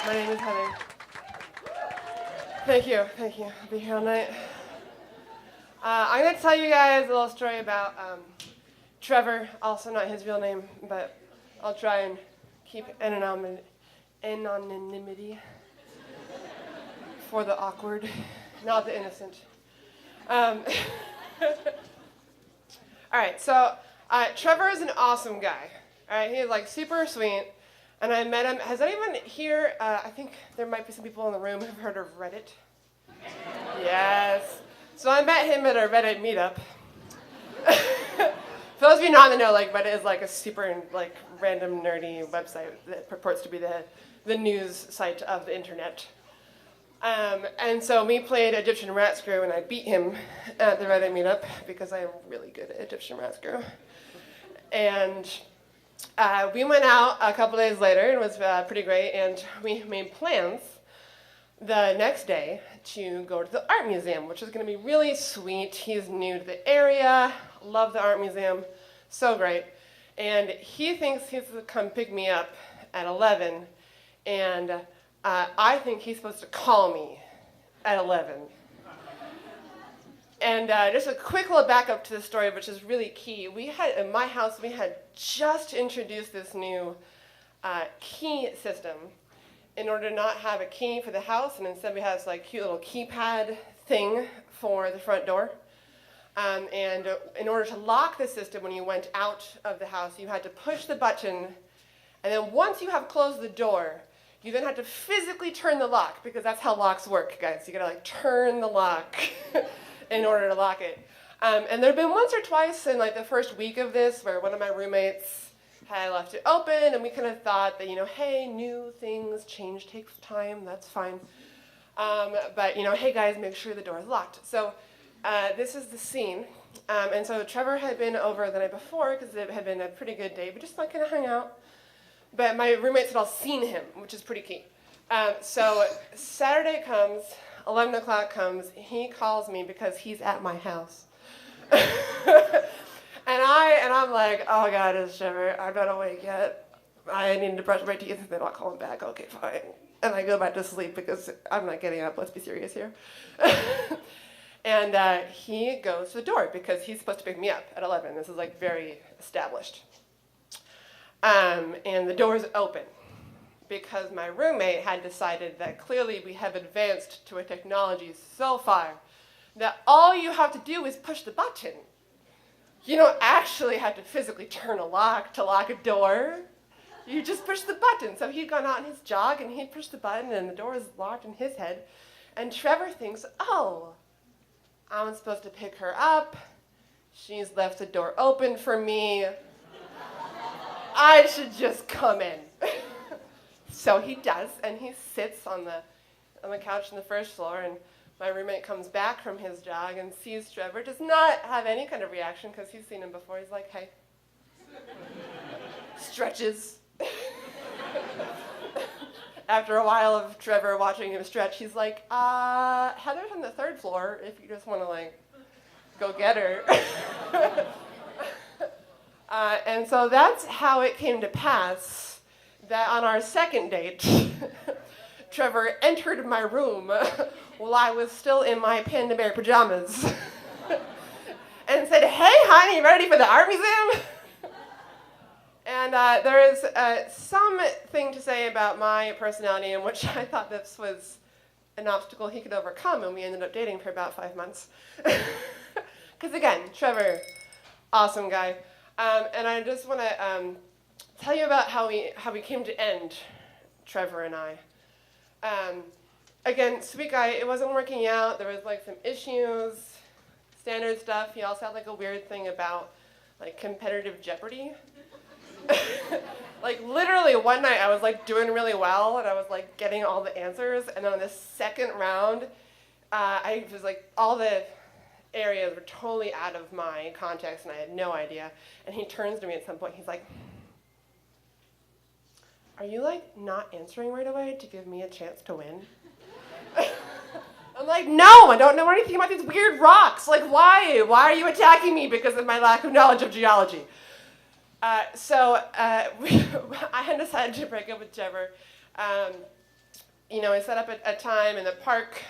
My name is Heather. Thank you. I'll be here all night. I'm going to tell you guys a little story about Trevor, also not his real name, but I'll try and keep anonymity for the awkward, not the innocent. All right, so Trevor is an awesome guy. All right, he's like super sweet, and I met him. Has anyone here? I think there might be some people in the room who've heard of Reddit. Yes. So I met him at a Reddit meetup. For those of you not in the know, like Reddit is like a super like random nerdy website that purports to be the news site of the internet. And so we played Egyptian rat screw, and I beat him at the Reddit meetup because I am really good at Egyptian rat screw. And we went out a couple days later, and it was pretty great, and we made plans the next day to go to the art museum, which is going to be really sweet. He's new to the area, love the art museum, so great. And he thinks he's going to come pick me up at 11, and I think he's supposed to call me at 11. And just a quick little backup to the story, which is really key. In my house, we had just introduced this new key system in order to not have a key for the house, and instead we have this like cute little keypad thing for the front door. And in order to lock the system when you went out of the house, you had to push the button, and then once you have closed the door, you then have to physically turn the lock, because that's how locks work, guys. You gotta like turn the lock in order to lock it. And there have been once or twice in like the first week of this where one of my roommates had left it open, and we kind of thought that, hey, new things, change takes time, that's fine. But, hey guys, make sure the door is locked. So this is the scene. And so Trevor had been over the night before because it had been a pretty good day. We just like kind of hung out. But my roommates had all seen him, which is pretty key. So Saturday comes, 11 o'clock comes, he calls me because he's at my house. And I'm like, oh God, it's Trevor. I'm not awake yet. I need to brush my teeth. They're not calling back. Okay, fine. And I go back to sleep because I'm not getting up. Let's be serious here. And he goes to the door because he's supposed to pick me up at 11. This is like very established. And the door's open because my roommate had decided that clearly we have advanced to a technology so far that all you have to do is push the button. You don't actually have to physically turn a lock to lock a door. You just push the button. So he'd gone out in his jog, and he'd pushed the button, and the door is locked in his head. And Trevor thinks, oh, I'm supposed to pick her up. She's left the door open for me. I should just come in. So he does, and he sits on the couch on the first floor, and my roommate comes back from his jog and sees Trevor, does not have any kind of reaction because he's seen him before. He's like, hey. Stretches. After a while of Trevor watching him stretch, he's like, Heather's on the third floor if you just want to, like, go get her. And so that's how it came to pass that on our second date, Trevor entered my room while I was still in my panda bear pajamas and said, hey, honey, ready for the art museum? And there is something to say about my personality in which I thought this was an obstacle he could overcome, and we ended up dating for about 5 months. Because again, Trevor, awesome guy. And I just want to tell you about how we came to end, Trevor and I. Again, sweet guy, it wasn't working out. There was like some issues, standard stuff. He also had like a weird thing about like competitive Jeopardy. Like literally one night I was like doing really well and I was like getting all the answers, and then on the second round, I was like all the areas were totally out of my context and I had no idea. And he turns to me at some point, he's like, are you like not answering right away to give me a chance to win? I'm like, no, I don't know anything about these weird rocks. Like, why? Why are you attacking me because of my lack of knowledge of geology? So I had decided to break up with Trevor you know, I set up a time in the park,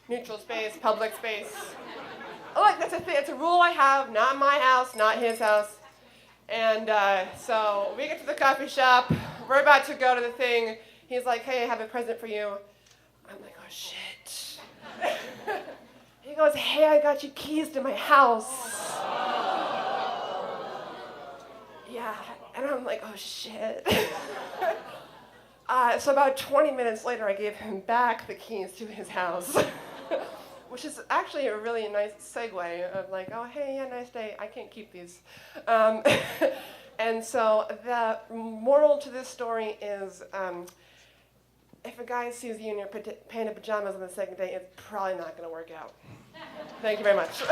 neutral space, public space. Oh, look, that's a thing. It's a rule I have, not my house, not his house. And so we get to the coffee shop. We're about to go to the thing. He's like, hey, I have a present for you. I'm like, oh, shit. He goes, hey, I got you keys to my house. Yeah, and I'm like, oh, shit. So about 20 minutes later, I gave him back the keys to his house, which is actually a really nice segue of like, oh, hey, yeah, nice day. I can't keep these. And so the moral to this story is, if a guy sees you in your painted pajamas on the second day, it's probably not going to work out. Thank you very much.